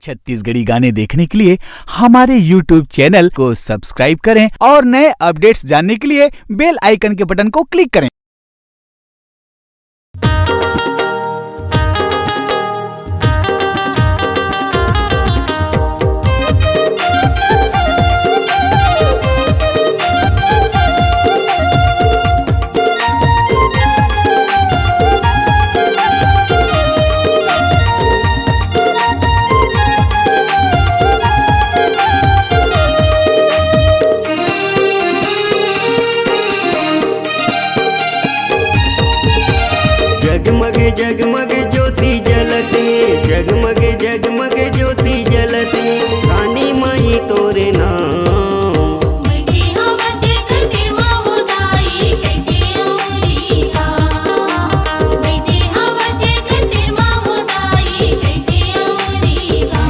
छत्तीसगढ़ी गाने देखने के लिए हमारे YouTube चैनल को सब्सक्राइब करें और नए अपडेट्स जानने के लिए बेल आइकन के बटन को क्लिक करें। जगमग ज्योति जलते, जगमग जगमग ज्योति जलते, रानी माई तोरे नाम। बैठे हम जेकर तेरमा होदाई कहते अमरीका, बैठे हम जेकर तेरमा होदाई कहते अमरीका।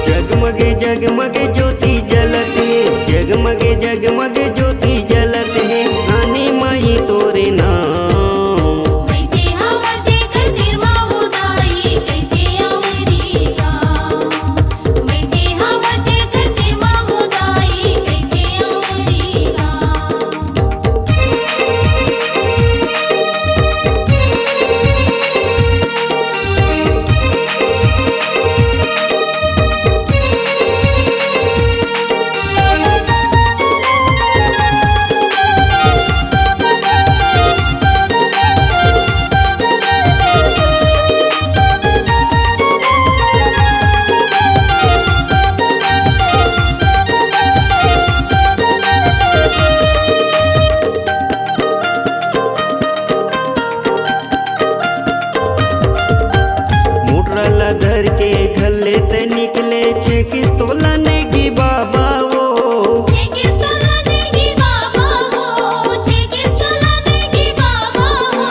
जगमग जगमग ज्योति जलते, जगमग जगमग ज्योति जलते, रानी माई तोरे नाम। धर के घले ते निकले छे किस तोला नेगी बाबा वो, छे किस तोला नेगी बाबा वो, छे किस तोला नेगी बाबा वो।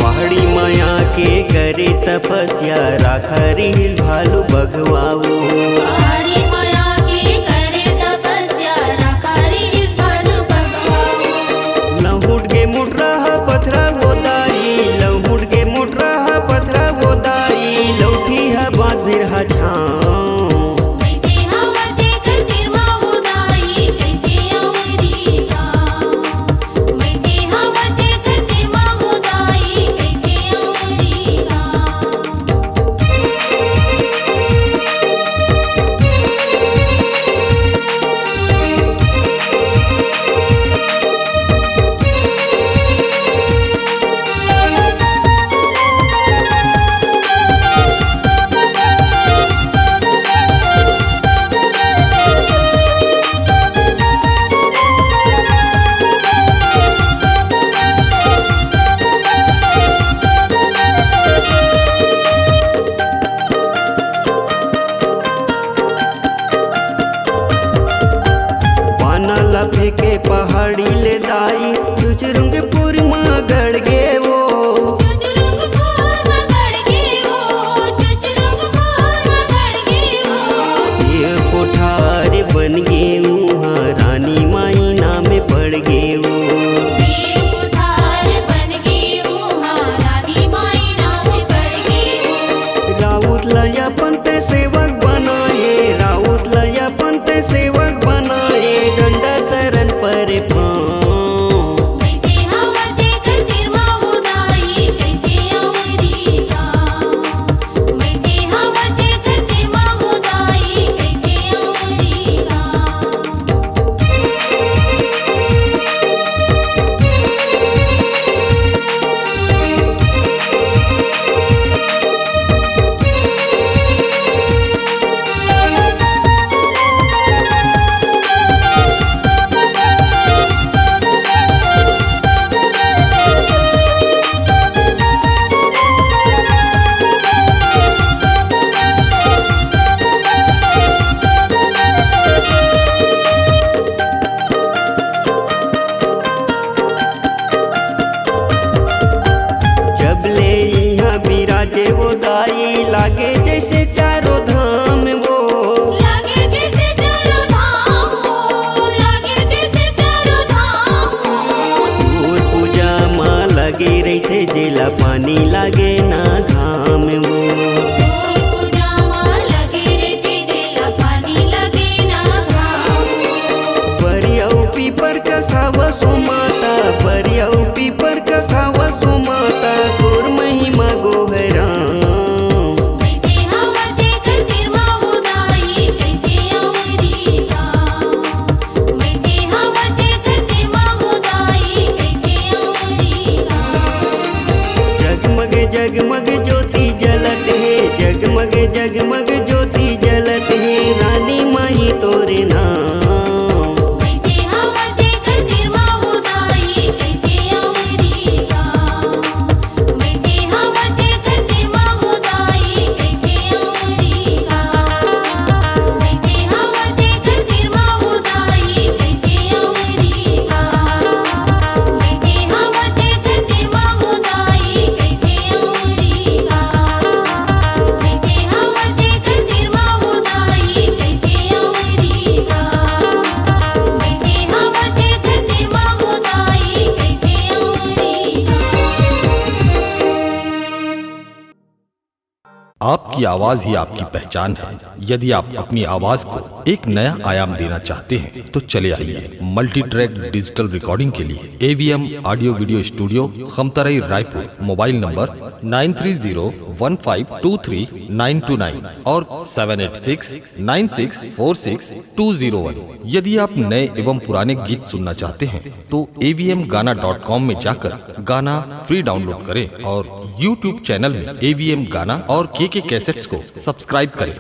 पहाड़ी माया के करे तपस्या राखा रिहिल भालू भगवा वो। पहाड़ी माया के करे तपस्या राखा रिहिल भालू भगवा वो। लहुट के मुट रहा पथरा वो दाई, लहुट के मुट रहा पथरा वो दाई, लौठी है बांस बिरहा छाँव। बैठे हम जेकर तेरमा होदाई कहते अमरीका, बैठे हम जेकर तेरमा होदाई कहते अमरीका। जगमग ज्योति जलत है रानी माई तोरे नाम। बैठे हम जेकर तिरमा उदाई कहते अमरी गाँव। बैठे हम जेकर तिरमा उदाई कहते अमरी गाँव। बैठे हम जेकर तिरमा उदाई कहते अमरी गाँव। बैठे हम जेकर तिरमा उदाई कहते अमरी गाँव। बैठे हम जेकर तिरमा उदाई कहते अमरी गाँव। बैठे हम जेकर तिरमा उदाई कहते अमरी गाँव। आपकी आवाज ही आपकी पहचान है। यदि आप अपनी आवाज को एक नया आयाम देना चाहते हैं तो चले आइए मल्टी ट्रैक डिजिटल रिकॉर्डिंग के लिए AVM audio video studio Khamtarai Raipur. Mobile number 9301523929 और 7869646201। यदि आप नए एवं पुराने गीत सुनना चाहते हैं तो avmgana.com में जाकर गाना फ्री डाउनलोड करें और YouTube चैनल में AVM गाना और KK कैसेट्स को सब्सक्राइब करें।